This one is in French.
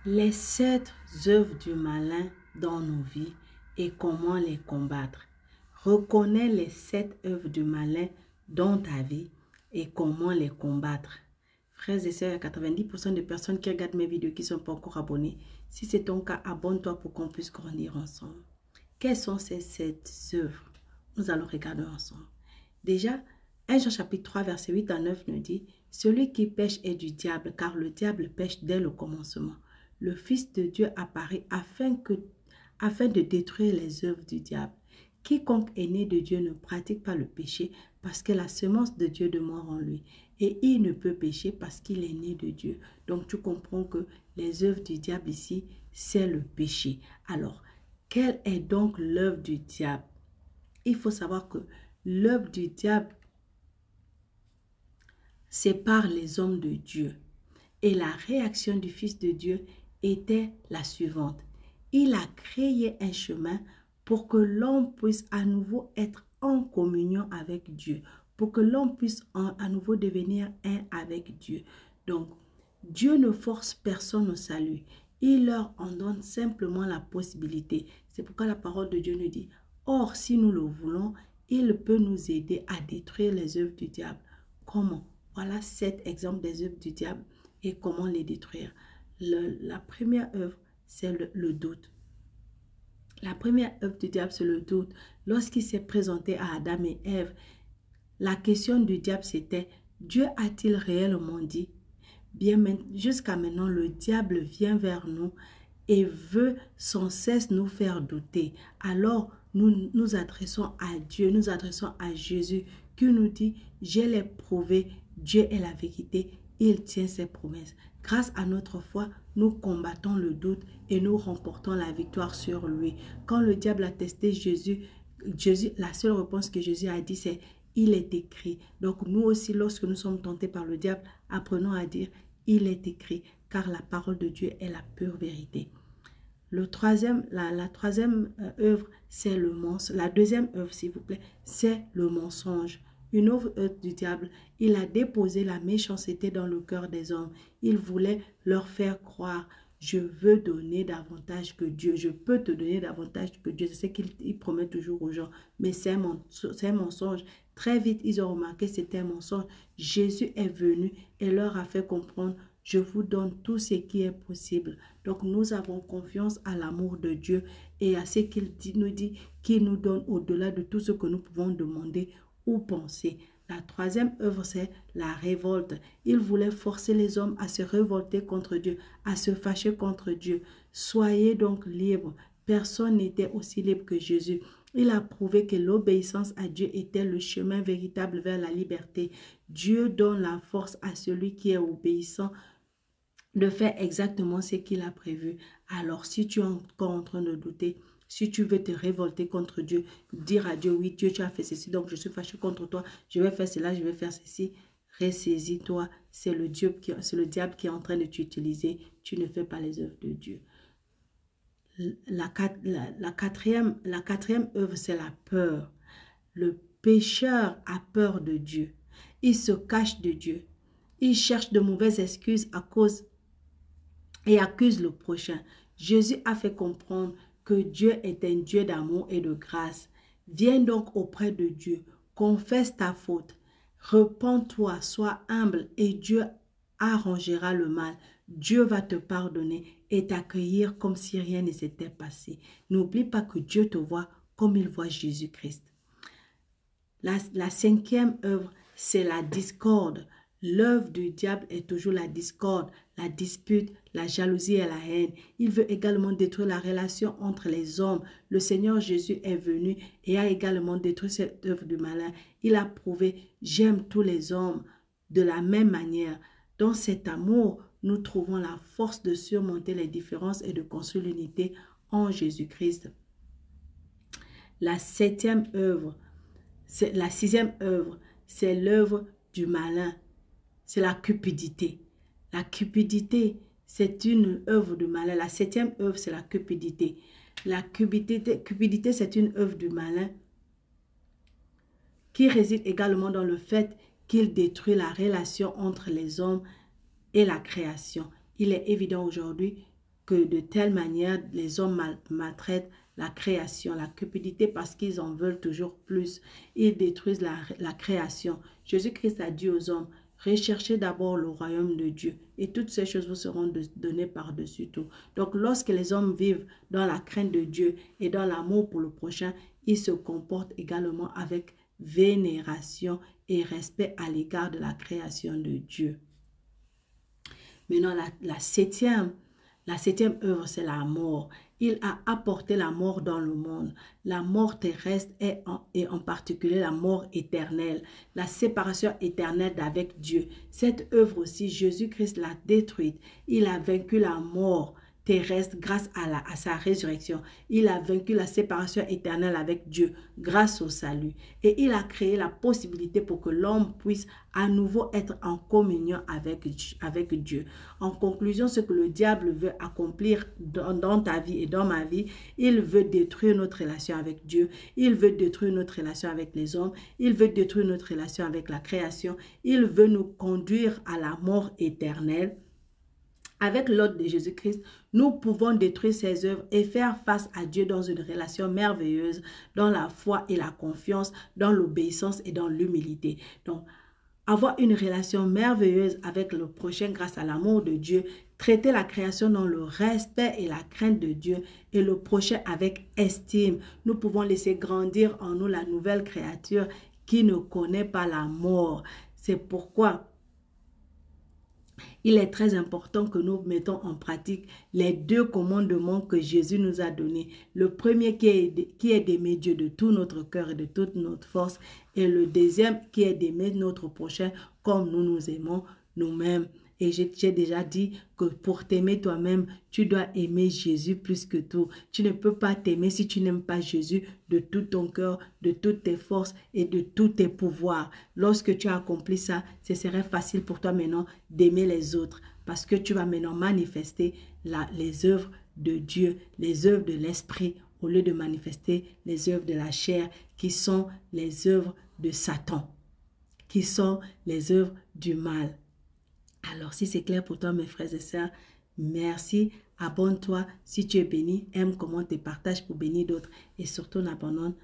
Les 7 œuvres du malin dans nos vies et comment les combattre. Reconnais les 7 œuvres du malin dans ta vie et comment les combattre. Frères et sœurs, il y a 90% de personnes qui regardent mes vidéos qui ne sont pas encore abonnées. Si c'est ton cas, abonne-toi pour qu'on puisse grandir ensemble. Quelles sont ces 7 œuvres? Nous allons regarder ensemble. Déjà, 1 Jean chapitre 3, verset 8 à 9 nous dit « Celui qui pêche est du diable, car le diable pêche dès le commencement. Le Fils de Dieu apparaît afin de détruire les œuvres du diable. Quiconque est né de Dieu ne pratique pas le péché, parce que la semence de Dieu demeure en lui. Et il ne peut pécher parce qu'il est né de Dieu. » Donc tu comprends que les œuvres du diable ici, c'est le péché. Alors, quelle est donc l'œuvre du diable? Il faut savoir que l'œuvre du diable sépare les hommes de Dieu. Et la réaction du Fils de Dieu était la suivante. Il a créé un chemin pour que l'homme puisse à nouveau être en communion avec Dieu. Pour que l'homme puisse à nouveau devenir un avec Dieu. Donc, Dieu ne force personne au salut. Il leur en donne simplement la possibilité. C'est pourquoi la parole de Dieu nous dit, « Or, si nous le voulons, il peut nous aider à détruire les œuvres du diable. » Comment? Voilà 7 exemples des œuvres du diable et comment les détruire. La première œuvre, c'est le doute. La première œuvre du diable, c'est le doute. Lorsqu'il s'est présenté à Adam et Ève, la question du diable, c'était, Dieu a-t-il réellement dit? Bien, jusqu'à maintenant, le diable vient vers nous et veut sans cesse nous faire douter. Alors, nous nous adressons à Dieu, nous adressons à Jésus qui nous dit, je l'ai prouvé, Dieu est la vérité, il tient ses promesses. Grâce à notre foi, nous combattons le doute et nous remportons la victoire sur lui. Quand le diable a testé Jésus, la seule réponse que Jésus a dit, c'est il est écrit. Donc nous aussi, lorsque nous sommes tentés par le diable, apprenons à dire il est écrit, car la parole de Dieu est la pure vérité. La troisième œuvre, c'est le mensonge. La deuxième œuvre, s'il vous plaît, c'est le mensonge. Une autre œuvre du diable, il a déposé la méchanceté dans le cœur des hommes. Il voulait leur faire croire, je veux donner davantage que Dieu. Je peux te donner davantage que Dieu. Je sais qu'il promet toujours aux gens, mais c'est un mensonge. Très vite, ils ont remarqué que c'était un mensonge. Jésus est venu et leur a fait comprendre, je vous donne tout ce qui est possible. Donc, nous avons confiance à l'amour de Dieu et à ce qu'il nous dit, qu'il nous donne au-delà de tout ce que nous pouvons demander ou penser. La troisième œuvre, c'est la révolte. Il voulait forcer les hommes à se révolter contre Dieu, à se fâcher contre Dieu. Soyez donc libres. Personne n'était aussi libre que Jésus. Il a prouvé que l'obéissance à Dieu était le chemin véritable vers la liberté. Dieu donne la force à celui qui est obéissant de faire exactement ce qu'il a prévu. Alors, si tu es encore en train de douter, si tu veux te révolter contre Dieu, dire à Dieu, oui, Dieu, tu as fait ceci, donc je suis fâché contre toi, je vais faire cela, je vais faire ceci, ressaisis-toi, c'est le diable qui est en train de t'utiliser, tu ne fais pas les œuvres de Dieu. La quatrième œuvre, c'est la peur. Le pécheur a peur de Dieu. Il se cache de Dieu. Il cherche de mauvaises excuses à cause et accuse le prochain. Jésus a fait comprendre que Dieu est un Dieu d'amour et de grâce. Viens donc auprès de Dieu, confesse ta faute, repens-toi, sois humble et Dieu arrangera le mal. Dieu va te pardonner et t'accueillir comme si rien ne s'était passé. N'oublie pas que Dieu te voit comme il voit Jésus-Christ. La cinquième œuvre, c'est la discorde. L'œuvre du diable est toujours la discorde, la dispute, la jalousie et la haine. Il veut également détruire la relation entre les hommes. Le Seigneur Jésus est venu et a également détruit cette œuvre du malin. Il a prouvé, j'aime tous les hommes de la même manière. Dans cet amour, nous trouvons la force de surmonter les différences et de construire l'unité en Jésus-Christ. La sixième œuvre, c'est l'œuvre du malin. C'est la cupidité. La cupidité, c'est une œuvre du malin. La septième œuvre, c'est la cupidité. La cupidité, c'est une œuvre du malin qui réside également dans le fait qu'il détruit la relation entre les hommes et la création. Il est évident aujourd'hui que de telle manière, les hommes maltraitent la création, la cupidité parce qu'ils en veulent toujours plus. Ils détruisent la création. Jésus-Christ a dit aux hommes, recherchez d'abord le royaume de Dieu et toutes ces choses vous seront données par-dessus tout. Donc, lorsque les hommes vivent dans la crainte de Dieu et dans l'amour pour le prochain, ils se comportent également avec vénération et respect à l'égard de la création de Dieu. Maintenant, la septième œuvre, c'est la mort. Il a apporté la mort dans le monde. La mort terrestre et en particulier la mort éternelle. La séparation éternelle d'avec Dieu. Cette œuvre aussi, Jésus-Christ l'a détruite. Il a vaincu la mort terrestre grâce à sa résurrection. Il a vaincu la séparation éternelle avec Dieu grâce au salut. Et il a créé la possibilité pour que l'homme puisse à nouveau être en communion avec Dieu. En conclusion, ce que le diable veut accomplir dans ta vie et dans ma vie, il veut détruire notre relation avec Dieu. Il veut détruire notre relation avec les hommes. Il veut détruire notre relation avec la création. Il veut nous conduire à la mort éternelle. Avec l'ordre de Jésus-Christ, nous pouvons détruire ses œuvres et faire face à Dieu dans une relation merveilleuse, dans la foi et la confiance, dans l'obéissance et dans l'humilité. Donc, avoir une relation merveilleuse avec le prochain grâce à l'amour de Dieu, traiter la création dans le respect et la crainte de Dieu et le prochain avec estime. Nous pouvons laisser grandir en nous la nouvelle créature qui ne connaît pas la mort. C'est pourquoi il est très important que nous mettons en pratique les deux commandements que Jésus nous a donnés. Le premier qui est d'aimer Dieu de tout notre cœur et de toute notre force. Et le deuxième qui est d'aimer notre prochain comme nous nous aimons nous-mêmes. Et j'ai déjà dit que pour t'aimer toi-même, tu dois aimer Jésus plus que tout. Tu ne peux pas t'aimer si tu n'aimes pas Jésus de tout ton cœur, de toutes tes forces et de tous tes pouvoirs. Lorsque tu as accompli ça, ce serait facile pour toi maintenant d'aimer les autres parce que tu vas maintenant manifester les œuvres de Dieu, les œuvres de l'esprit au lieu de manifester les œuvres de la chair qui sont les œuvres de Satan, qui sont les œuvres du mal. Alors, si c'est clair pour toi, mes frères et sœurs, merci. Abonne-toi si tu es béni. Aime, commente et partage pour bénir d'autres. Et surtout, n'abandonne